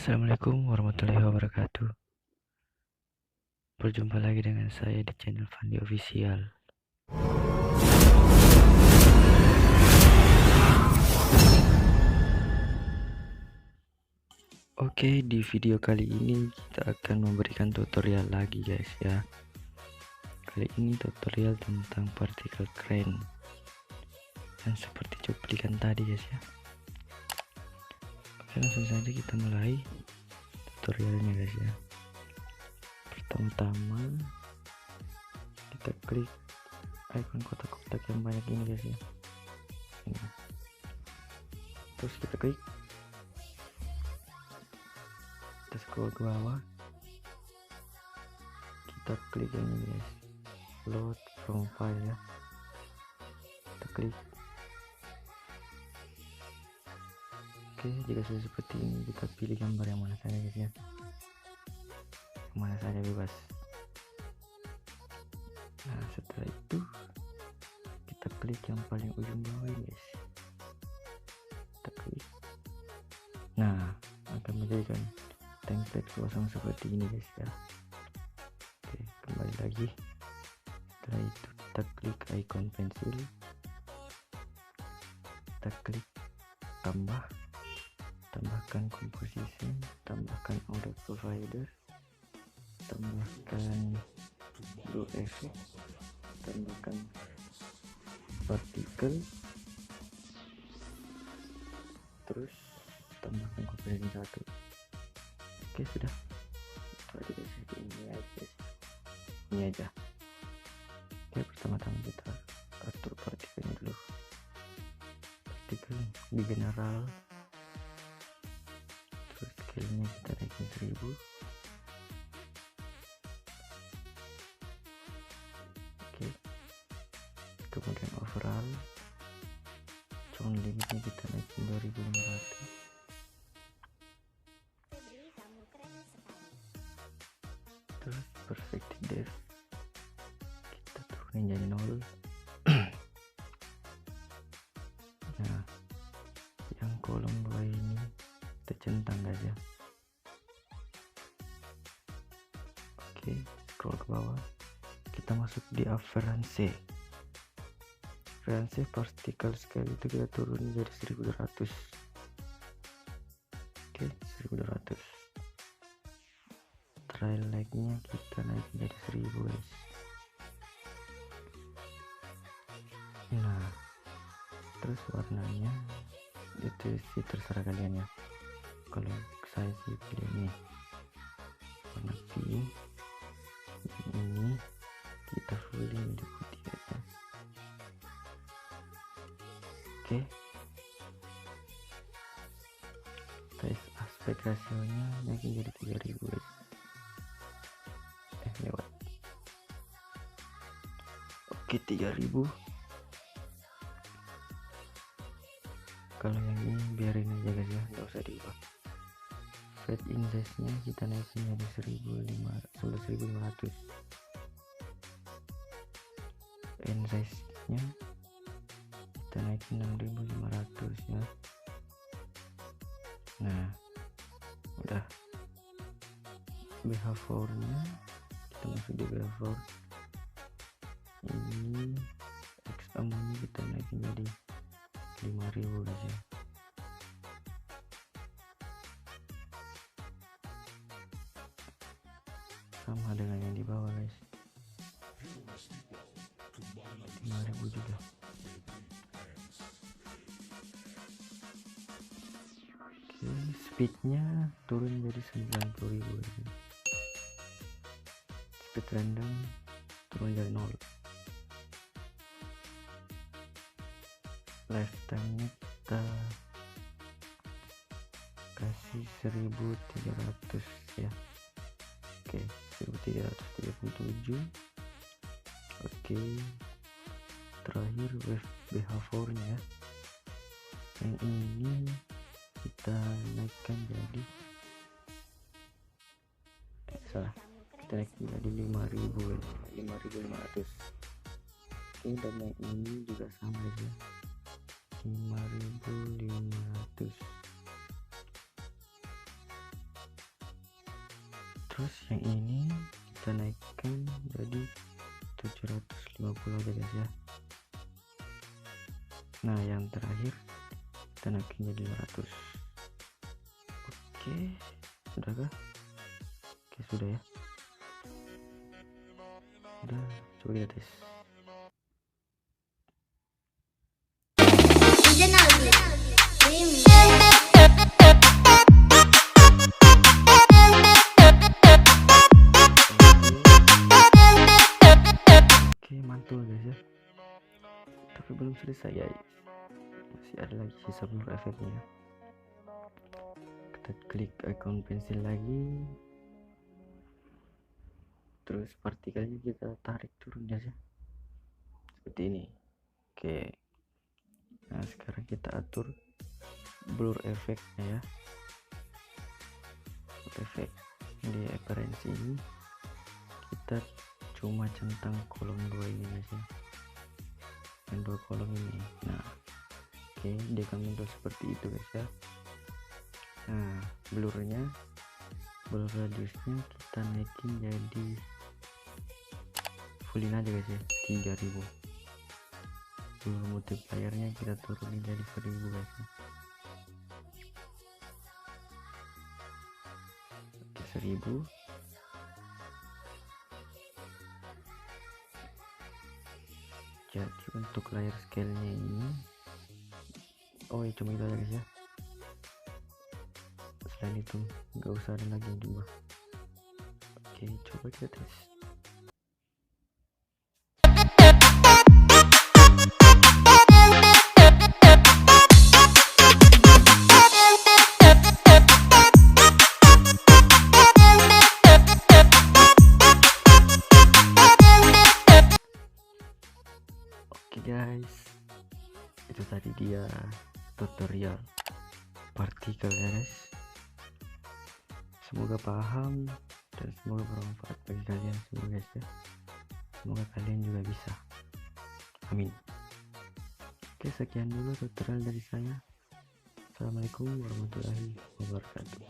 Assalamualaikum warahmatullahi wabarakatuh. Berjumpa lagi dengan saya di channel Fandi Official. Oke, di video kali ini kita akan memberikan tutorial lagi guys ya. Kali ini tutorial tentang partikel keren yang seperti cuplikan tadi guys ya. Oke, langsung saja kita mulai tutorialnya guys ya. Pertama-tama kita klik icon kotak-kotak yang banyak ini guys ya. Ini. Terus kita klik, kita scroll ke bawah, kita klik yang ini guys, load from file ya. Kita klik. Oke, jika sudah seperti ini kita pilih gambar yang mana saja guys ya, mana saja bebas. Nah setelah itu kita klik yang paling ujung bawah ini guys, kita klik. Nah akan menjadikan template kosong seperti ini guys ya. Oke, kembali lagi. Setelah itu kita klik icon pensil, kita klik tambahkan composition, tambahkan audio provider, tambahkan blue effect, tambahkan partikel, terus tambahkan composition 1. Oke, sudah itu aja guys, ini aja. Oke, pertama-tama kita atur partikelnya dulu. Partikel di general, terus scale-nya kita naikin 1000. Oke, kemudian overall sound limitnya kita naikin 2500. Terus perspective depth kita turunin jadi 0. Nah yang kolom 2 ini kita centang aja. Oke, scroll ke bawah, kita masuk di Avee. Partikel scale itu kita turun jadi 1200. Oke, 1200. Trail lag-nya kita naik jadi 1000 guys. Nah terus warnanya itu sih terserah kalian ya. Kalau saya sih pilih ini warna pink. Ini kita fully menjadi putih aja. Oke, size aspek rasionya naikin jadi 3000 guys. Lewat. Oke, 3000. Kalau yang ini biarin aja guys ya, nggak usah diubah. Fade in size nya kita naikin jadi 1500. End size nya kita naikin 6500 ya. Nah udah. BH4 nya kita masuk di BH4. Ini XM nya kita naikin jadi 5000 guys ya. Sama dengan yang di bawah guys, 5000 juga. Oke, speednya turun jadi 90.000 guys. Speed random turun jadi 0. Lifetime nya kita kasih 1300 ya. Oke, 1337. Oke, terakhir wave BH4 nya yang ini kita naikkan jadi kita naikkan jadi 5500. Oke, dan yang ini juga sama ya, 5500. Terus yang ini kita naikkan jadi 750 aja guys ya. Nah yang terakhir kita naikin jadi 500. Oke, sudahkah? Oke, sudah ya. Udah, coba kita tes. Oke, mantul guys ya. Tapi belum selesai guys. Masih ada lagi sisa blur efeknya. Kita klik icon pensil lagi. Terus partikelnya kita tarik turun ya, seperti ini. Oke, nah sekarang kita atur blur efeknya ya. Efek di referensi ini kita cuma centang kolom 2 ini aja, yang 2 kolom ini. Nah oke, dia akan muncul seperti itu guys ya. Nah blur radiusnya kita naikin jadi fullin aja guys ya, 3000. Blur multipliernya kita turunin jadi 1000 guys ya. Oke, 1000. Jadi untuk layar scale nya ini cuma itu aja guys ya. Selain itu nggak usah ada lagi yang diubah. Oke, coba kita tes. Oke guys, itu tadi dia tutorial partikel ya guys. Semoga paham dan semoga bermanfaat bagi kalian semua guys ya. Semoga kalian juga bisa. Amin. Oke, sekian dulu tutorial dari saya. Assalamualaikum warahmatullahi wabarakatuh.